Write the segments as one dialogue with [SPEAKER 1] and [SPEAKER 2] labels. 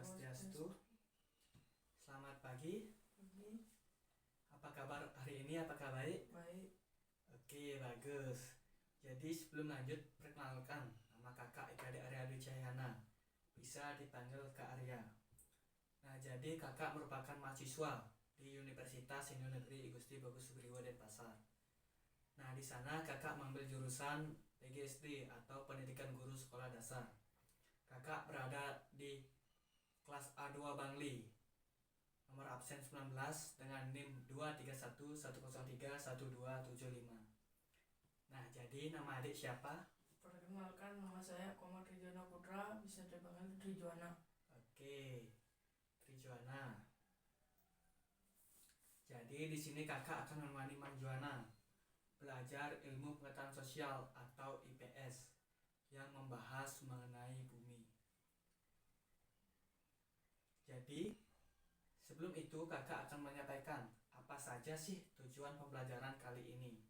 [SPEAKER 1] Swastiastu. Selamat pagi. Apa kabar hari ini? Apakah baik?
[SPEAKER 2] Baik.
[SPEAKER 1] Oke, bagus. Jadi sebelum lanjut, perkenalkan, nama kakak Eka Arya Dwi Cahyana. Bisa dipanggil Kak Arya. Nah, jadi kakak merupakan mahasiswa di Universitas Hindu Negeri I Gusti Bagus Subriwo Denpasar. Nah, di sana kakak mengambil jurusan PGSD atau Pendidikan Guru Sekolah Dasar. Kakak berada di kelas A2 Bangli, nomor absen 19 dengan NIM 231103125. Nah, jadi nama adik siapa?
[SPEAKER 2] Perkenalkan, nama saya Komar Trijuana Putra, bisa dipanggil Trijuana.
[SPEAKER 1] Oke, Trijuana. Jadi di sini kakak akan menemani Mang Juana belajar ilmu pengetahuan sosial atau IPS yang membahas mengenai bumi. Jadi sebelum itu kakak akan menyampaikan apa saja sih tujuan pembelajaran kali ini.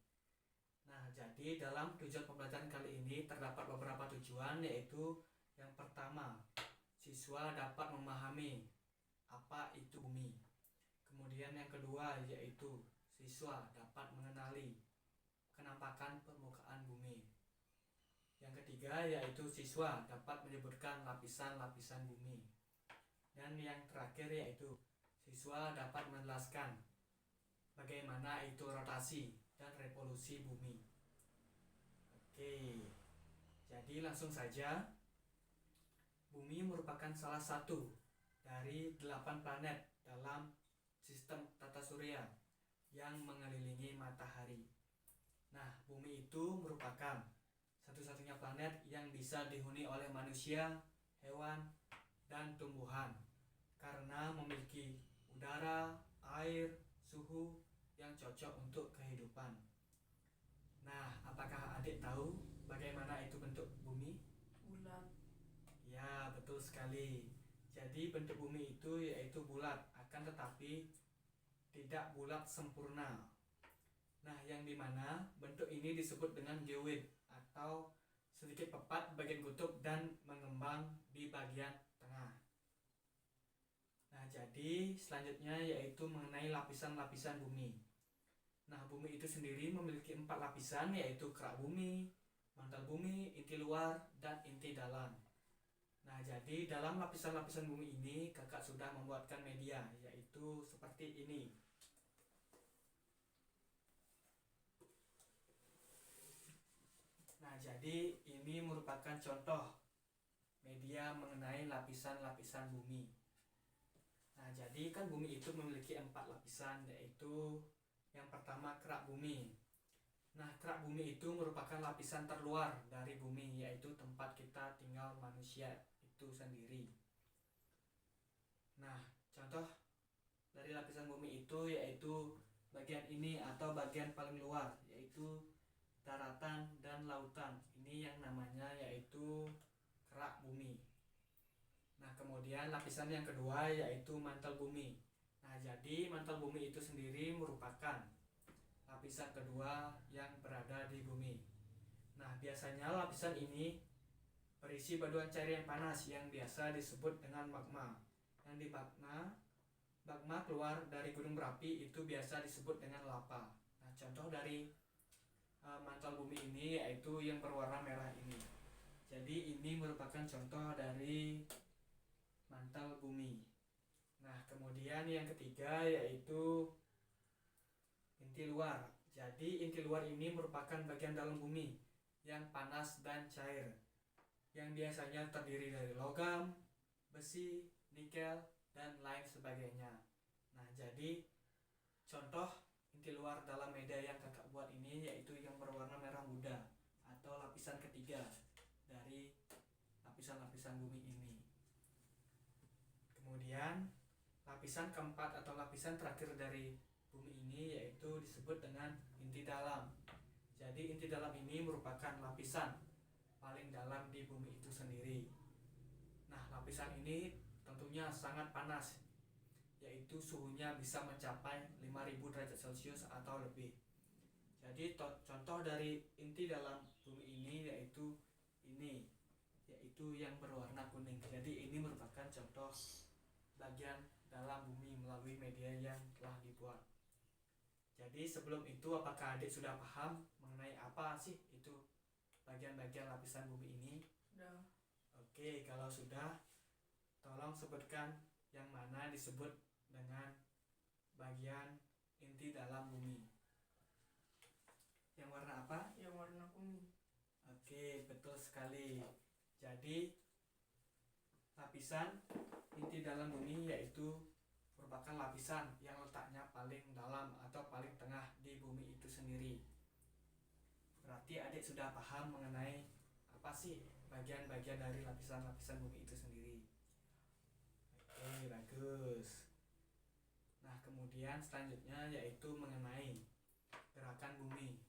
[SPEAKER 1] Nah, jadi dalam tujuan pembelajaran kali ini terdapat beberapa tujuan, yaitu yang pertama, siswa dapat memahami apa itu bumi. Kemudian yang kedua yaitu siswa dapat mengenali kenampakan permukaan bumi. Yang ketiga yaitu siswa dapat menyebutkan lapisan-lapisan bumi. Dan yang terakhir yaitu siswa dapat menjelaskan bagaimana itu rotasi dan revolusi bumi. Oke, jadi langsung saja. Bumi merupakan salah satu dari 8 planet dalam sistem tata surya yang mengelilingi matahari. Nah, bumi itu merupakan satu-satunya planet yang bisa dihuni oleh manusia, hewan, dan tumbuhan karena memiliki udara, air, suhu yang cocok untuk kehidupan. Nah, apakah adik tahu bagaimana itu bentuk bumi?
[SPEAKER 2] Bulat.
[SPEAKER 1] Ya, betul sekali. Jadi bentuk bumi itu yaitu bulat, akan tetapi tidak bulat sempurna. Nah, yang dimana bentuk ini disebut dengan geoid atau sedikit pepat bagian kutub dan mengembang di bagian tengah. Nah, jadi selanjutnya yaitu mengenai lapisan-lapisan bumi. Nah, bumi itu sendiri memiliki 4 lapisan, yaitu kerak bumi, mantel bumi, inti luar, dan inti dalam. Nah, jadi dalam lapisan-lapisan bumi ini kakak sudah membuatkan media, yaitu seperti ini. Nah, jadi ini merupakan contoh media mengenai lapisan-lapisan bumi. Nah, jadi kan bumi itu memiliki 4 lapisan, yaitu yang pertama kerak bumi. Nah, kerak bumi itu merupakan lapisan terluar dari bumi, yaitu tempat kita tinggal manusia itu sendiri. Nah, contoh dari lapisan bumi itu yaitu bagian ini atau bagian paling luar, yaitu daratan dan lautan. Ini yang namanya yaitu kerak bumi. Nah, kemudian lapisan yang kedua yaitu mantel bumi. Nah, jadi mantel bumi itu sendiri merupakan lapisan kedua yang berada di bumi. Nah, biasanya lapisan ini berisi batuan cair yang panas yang biasa disebut dengan magma. Yang di magma keluar dari gunung berapi itu biasa disebut dengan lava. Nah, contoh dari mantel bumi ini yaitu yang berwarna merah ini. Jadi ini merupakan contoh dari mantel bumi. Nah, kemudian yang ketiga yaitu inti luar. Jadi inti luar ini merupakan bagian dalam bumi yang panas dan cair, yang biasanya terdiri dari logam, besi, nikel, dan lain sebagainya. Nah, jadi contoh inti luar dalam media yang kakak buat ini yaitu yang berwarna merah muda atau lapisan ketiga dari lapisan-lapisan bumi ini. Kemudian lapisan keempat atau lapisan terakhir dari bumi ini yaitu disebut dengan inti dalam. Jadi inti dalam ini merupakan lapisan paling dalam di bumi itu sendiri. Nah, lapisan ini tentunya sangat panas, yaitu suhunya bisa mencapai 5000 derajat Celcius atau lebih. Jadi contoh dari inti dalam bumi ini yaitu ini, yaitu yang berwarna kuning. Jadi ini merupakan contoh bagian dalam bumi melalui media yang telah dibuat. Jadi sebelum itu apakah adik sudah paham mengenai apa sih itu bagian-bagian lapisan bumi ini?
[SPEAKER 2] Udah.
[SPEAKER 1] Oke, kalau sudah, tolong sebutkan yang mana disebut dengan bagian inti dalam bumi. Yang warna apa?
[SPEAKER 2] Yang warna kuning.
[SPEAKER 1] Oke, betul sekali. Jadi lapisan inti dalam bumi yaitu merupakan lapisan yang letaknya paling dalam atau paling tengah di bumi itu sendiri. Berarti adik sudah paham mengenai apa sih bagian-bagian dari lapisan-lapisan bumi itu sendiri. Oke, bagus. Nah, kemudian selanjutnya yaitu mengenai gerakan bumi.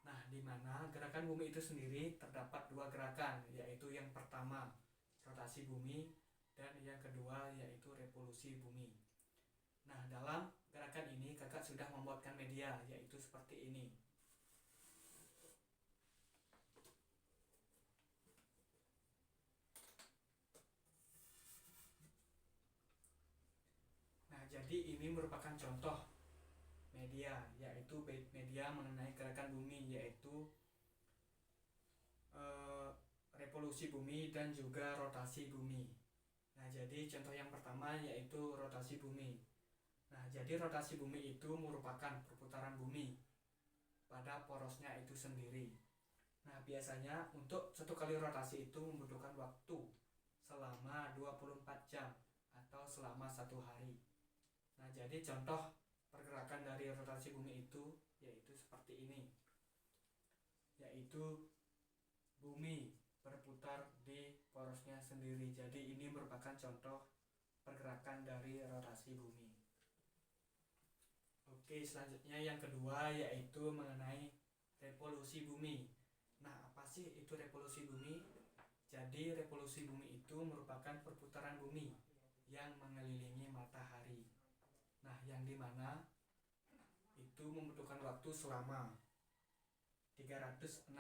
[SPEAKER 1] Nah, di mana gerakan bumi itu sendiri terdapat dua gerakan, yaitu yang pertama rotasi bumi dan yang kedua yaitu revolusi bumi. Nah, dalam gerakan ini kakak sudah membuatkan media, yaitu seperti ini. Nah, jadi ini merupakan contoh media, yaitu media mengenai gerakan bumi, yaitu revolusi bumi dan juga rotasi bumi. Nah, jadi contoh yang pertama yaitu rotasi bumi. Nah, jadi rotasi bumi itu merupakan perputaran bumi pada porosnya itu sendiri. Nah, biasanya untuk satu kali rotasi itu membutuhkan waktu selama 24 jam atau selama 1 hari. Nah, jadi contoh pergerakan dari rotasi bumi itu yaitu seperti ini, yaitu bumi berputar di porosnya sendiri. Jadi ini merupakan contoh pergerakan dari rotasi bumi. Oke, selanjutnya yang kedua yaitu mengenai revolusi bumi. Nah, apa sih itu revolusi bumi? Jadi revolusi bumi itu merupakan perputaran bumi yang mengelilingi matahari. Nah, yang dimana itu membutuhkan waktu selama 365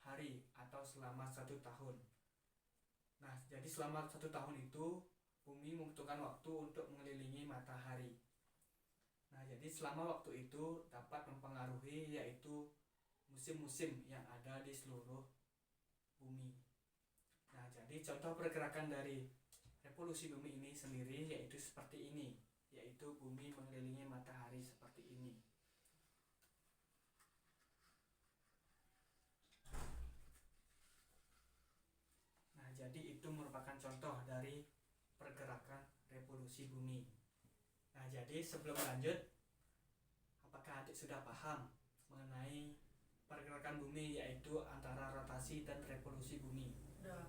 [SPEAKER 1] hari atau selama 1 tahun. Nah, jadi selama 1 tahun itu bumi membutuhkan waktu untuk mengelilingi matahari. Nah, jadi selama waktu itu dapat mempengaruhi yaitu musim-musim yang ada di seluruh bumi. Nah, jadi contoh pergerakan dari revolusi bumi ini sendiri yaitu seperti ini, yaitu bumi mengelilingi matahari seperti ini. Nah, jadi itu merupakan contoh dari pergerakan revolusi bumi. Nah, jadi sebelum lanjut, apakah adik sudah paham mengenai pergerakan bumi yaitu antara rotasi dan revolusi bumi?
[SPEAKER 2] Udah.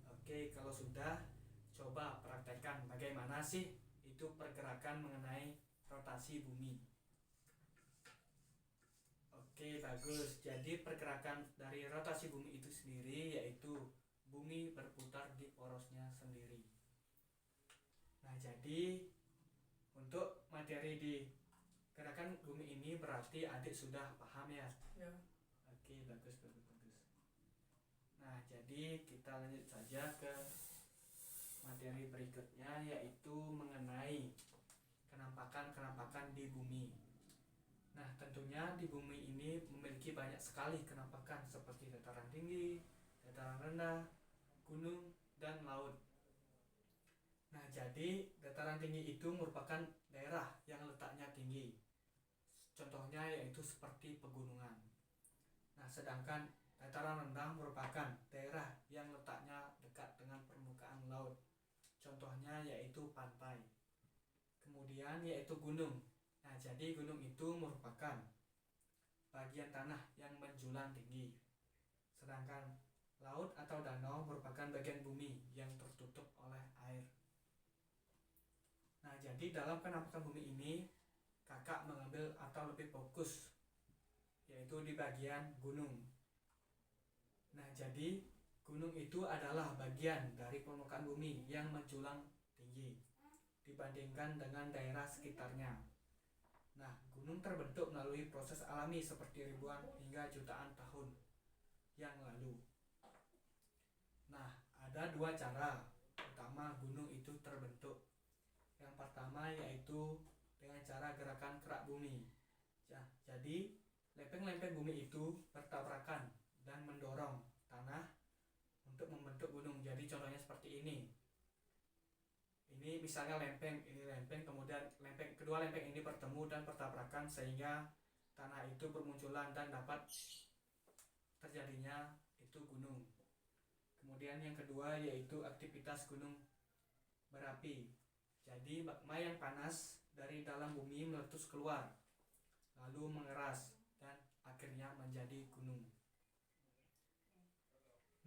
[SPEAKER 1] Oke, kalau sudah, coba praktekkan bagaimana sih itu pergerakan mengenai rotasi bumi. Oke, bagus. Jadi pergerakan dari rotasi bumi itu sendiri yaitu bumi berputar di porosnya sendiri. Nah, jadi untuk materi di gerakan bumi ini berarti adik sudah paham ya?
[SPEAKER 2] Ya.
[SPEAKER 1] Oke, bagus. Nah, jadi kita lanjut saja ke materi berikutnya yaitu mengenai kenampakan-kenampakan di bumi. Nah, tentunya di bumi ini memiliki banyak sekali kenampakan seperti dataran tinggi, dataran rendah, gunung, dan laut. Nah, jadi dataran tinggi itu merupakan daerah yang letaknya tinggi. Contohnya yaitu seperti pegunungan. Nah, sedangkan dataran rendah merupakan daerah yang letaknya dekat dengan permukaan laut. Contohnya yaitu pantai. Kemudian yaitu gunung. Nah, jadi gunung itu merupakan bagian tanah yang menjulang tinggi. Sedangkan laut atau danau merupakan bagian bumi yang tertutup oleh air. Nah, jadi dalam penampakan bumi ini kakak mengambil atau lebih fokus yaitu di bagian gunung. Nah, jadi gunung itu adalah bagian dari permukaan bumi yang menjulang tinggi dibandingkan dengan daerah sekitarnya. Nah, gunung terbentuk melalui proses alami seperti ribuan hingga jutaan tahun yang lalu. Nah, ada dua cara utama gunung itu terbentuk. Yang pertama yaitu dengan cara gerakan kerak bumi. Jadi lempeng-lempeng bumi itu bertabrakan dan mendorong tanah untuk membentuk gunung. Jadi contohnya seperti ini. Ini misalnya lempeng, ini lempeng, kemudian kedua lempeng ini bertemu dan bertabrakan sehingga tanah itu bermunculan dan dapat terjadinya itu gunung. Kemudian yang kedua yaitu aktivitas gunung berapi. Jadi magma yang panas dari dalam bumi meletus keluar, lalu mengeras dan akhirnya menjadi gunung.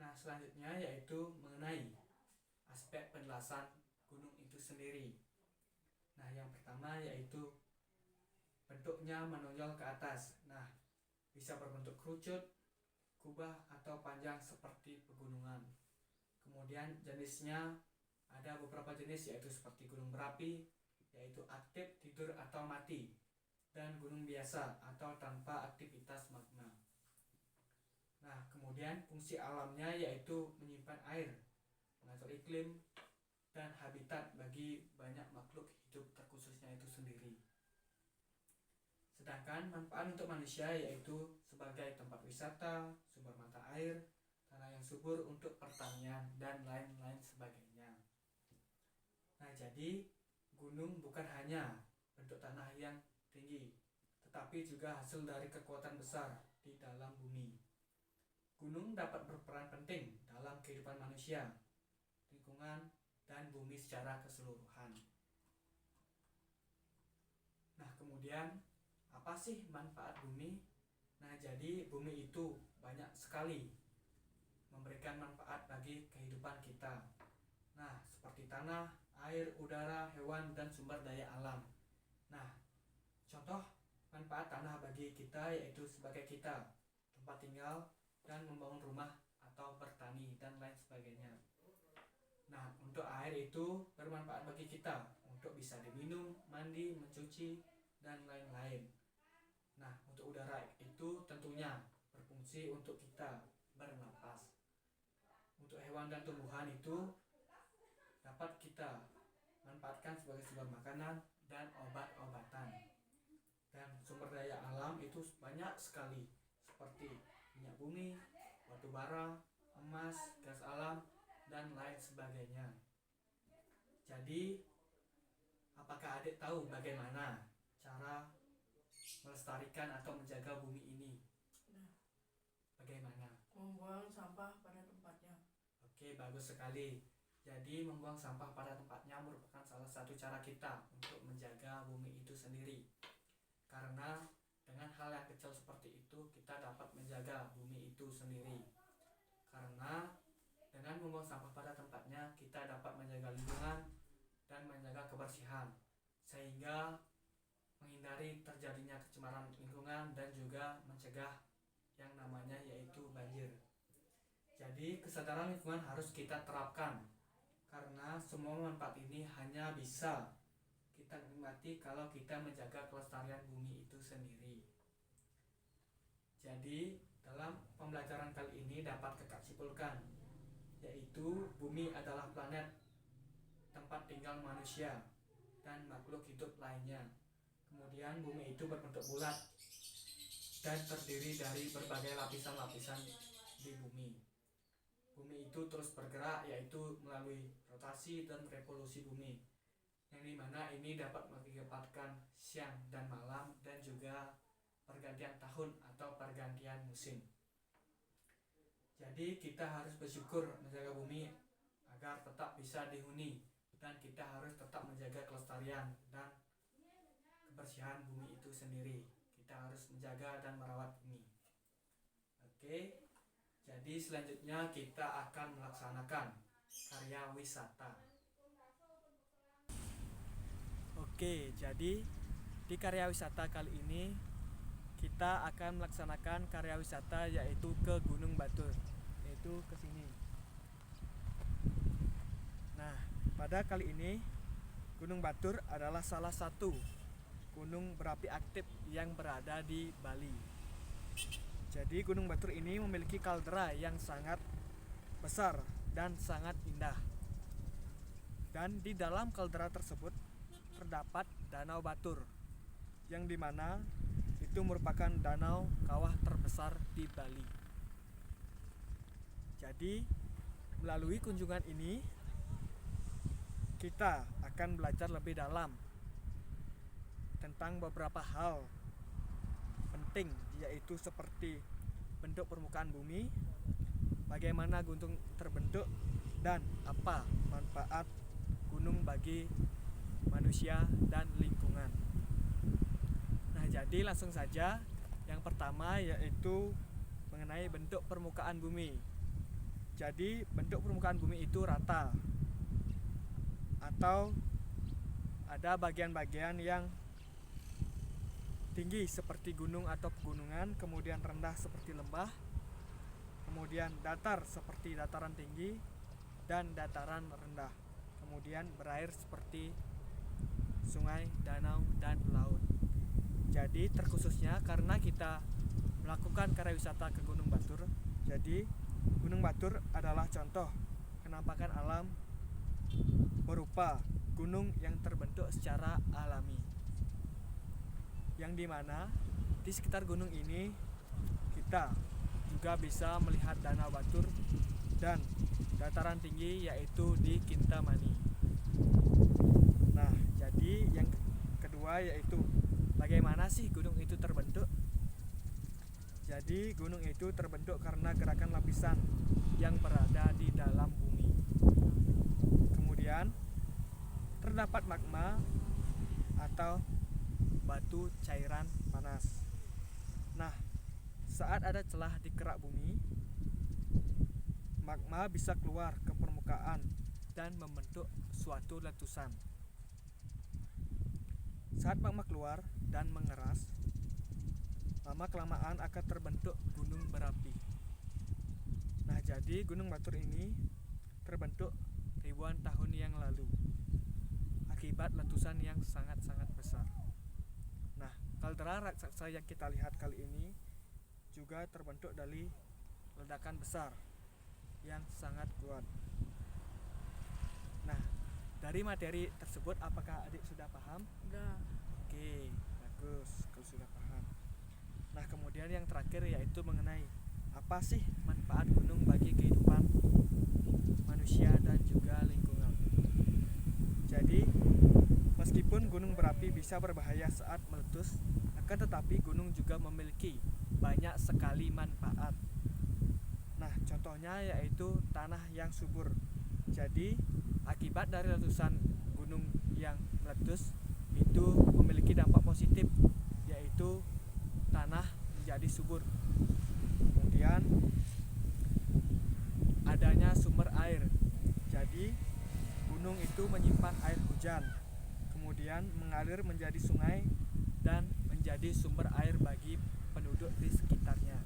[SPEAKER 1] Nah, selanjutnya yaitu mengenai aspek penjelasan gunung itu sendiri. Nah, yang pertama yaitu bentuknya menonjol ke atas. Nah, bisa berbentuk kerucut, kubah, atau panjang seperti pegunungan. Kemudian jenisnya ada beberapa jenis yaitu seperti gunung berapi, yaitu aktif, tidur, atau mati, dan gunung biasa atau tanpa aktivitas magma. Nah, kemudian fungsi alamnya yaitu menyimpan air, mengatur iklim, dan habitat bagi banyak makhluk hidup terkhususnya itu sendiri. Sedangkan manfaat untuk manusia yaitu sebagai tempat wisata, sumber mata air, tanah yang subur untuk pertanian, dan lain-lain sebagainya. Nah, jadi gunung bukan hanya bentuk tanah yang tinggi, tetapi juga hasil dari kekuatan besar di dalam bumi. Gunung dapat berperan penting dalam kehidupan manusia, lingkungan, dan bumi secara keseluruhan. Nah, kemudian apa sih manfaat bumi? Nah, jadi bumi itu banyak sekali memberikan manfaat bagi kehidupan kita. Nah, seperti tanah, air, udara, hewan, dan sumber daya alam. Nah, contoh manfaat tanah bagi kita yaitu sebagai kita tempat tinggal dan membangun rumah atau bertani dan lain sebagainya. Nah, untuk air itu bermanfaat bagi kita untuk bisa diminum, mandi, mencuci, dan lain-lain. Nah, untuk udara itu tentunya berfungsi untuk kita bernapas. Untuk hewan dan tumbuhan itu dapat kita manfaatkan sebagai sumber makanan dan obat-obatan. Dan sumber daya alam itu banyak sekali seperti minyak bumi, batu bara, emas, gas alam, dan lain sebagainya. Jadi, apakah adik tahu bagaimana cara melestarikan atau menjaga bumi ini? Bagaimana?
[SPEAKER 2] Membuang sampah pada tempatnya.
[SPEAKER 1] Oke, bagus sekali. Jadi membuang sampah pada tempatnya merupakan salah satu cara kita untuk menjaga bumi itu sendiri. Karena dengan hal yang kecil seperti itu kita dapat menjaga bumi itu sendiri. Karena dengan membuang sampah pada tempatnya kita dapat menjaga lingkungan dan menjaga kebersihan, sehingga menghindari terjadinya pencemaran lingkungan dan juga mencegah yang namanya yaitu banjir. Jadi kesadaran lingkungan harus kita terapkan, karena semua manfaat ini hanya bisa kita nikmati kalau kita menjaga kelestarian bumi itu sendiri. Jadi dalam pembelajaran kali ini dapat kakak simpulkan, yaitu bumi adalah planet tempat tinggal manusia dan makhluk hidup lainnya. Kemudian bumi itu berbentuk bulat dan terdiri dari berbagai lapisan-lapisan di bumi. Bumi itu terus bergerak yaitu melalui rotasi dan revolusi bumi, yang dimana ini dapat mengakibatkan siang dan malam dan juga pergantian tahun atau pergantian musim. Jadi kita harus bersyukur menjaga bumi agar tetap bisa dihuni, dan kita harus tetap menjaga kelestarian dan kebersihan bumi itu sendiri. Kita harus menjaga dan merawat bumi. Oke, jadi selanjutnya kita akan melaksanakan karya wisata. Oke, jadi di karya wisata kali ini kita akan melaksanakan karya wisata yaitu ke Gunung Batur, yaitu ke sini. Nah, pada kali ini Gunung Batur adalah salah satu gunung berapi aktif yang berada di Bali. Jadi Gunung Batur ini memiliki kaldera yang sangat besar dan sangat indah. Dan di dalam kaldera tersebut terdapat Danau Batur, yang dimana itu merupakan danau kawah terbesar di Bali. Jadi melalui kunjungan ini kita akan belajar lebih dalam tentang beberapa hal penting, yaitu seperti bentuk permukaan bumi, bagaimana gunung terbentuk, dan apa manfaat gunung bagi manusia dan lingkungan. Nah, jadi langsung saja. Yang pertama yaitu mengenai bentuk permukaan bumi. Jadi bentuk permukaan bumi itu rata, atau ada bagian-bagian yang tinggi seperti gunung atau pegunungan, kemudian rendah seperti lembah, kemudian datar seperti dataran tinggi, dan dataran rendah, kemudian berair seperti sungai, danau, dan laut. Jadi terkhususnya karena kita melakukan karya wisata ke Gunung Batur, jadi Gunung Batur adalah contoh penampakan alam berupa gunung yang terbentuk secara alami, yang dimana di sekitar gunung ini kita juga bisa melihat Danau Batur dan dataran tinggi yaitu di Kintamani. Nah, jadi yang kedua yaitu bagaimana sih gunung itu terbentuk? Jadi gunung itu terbentuk karena gerakan lapisan yang berada di dalam bumi. Kemudian terdapat magma atau batu cairan panas. Nah, saat ada celah di kerak bumi, magma bisa keluar ke permukaan dan membentuk suatu letusan. Saat magma keluar dan mengeras, lama-kelamaan akan terbentuk gunung berapi. Nah, jadi Gunung Batur ini terbentuk ribuan tahun yang lalu akibat letusan yang sangat-sangat besar. Nah, kaldera raksasa yang kita lihat kali ini juga terbentuk dari ledakan besar yang sangat kuat. Nah, dari materi tersebut apakah adik sudah paham?
[SPEAKER 2] Udah.
[SPEAKER 1] Oke, bagus kalau sudah paham. Nah, kemudian yang terakhir yaitu mengenai apa sih manfaat gunung bagi kehidupan manusia dan juga lingkungan. Jadi, meskipun gunung berapi bisa berbahaya saat meletus, akan tetapi gunung juga memiliki banyak sekali manfaat. Nah, contohnya yaitu tanah yang subur. Jadi, akibat dari letusan gunung yang meletus itu memiliki dampak positif, yaitu tanah menjadi subur. Kemudian adanya sumber air. Jadi gunung itu menyimpan air hujan, kemudian mengalir menjadi sungai dan menjadi sumber air bagi penduduk di sekitarnya.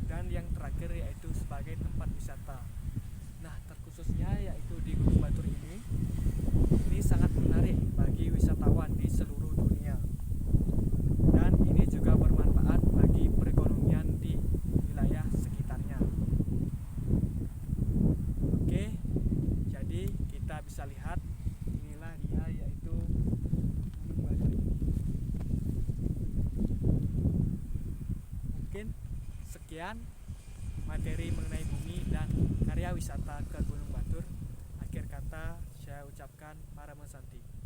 [SPEAKER 1] Dan yang terakhir yaitu sebagai tempat wisata. Nah, terkhususnya yaitu di Gunung Batur ini sangat menarik bagi wisatawan di seluruh dunia. Dan ini juga bermanfaat bagi perekonomian di wilayah sekitarnya. Oke, jadi kita bisa lihat inilah dia yaitu Gunung Batur. Mungkin sekian materi mengenai bumi dan karya wisata ke Gunung Batur. Akhir kata saya ucapkan para Santi.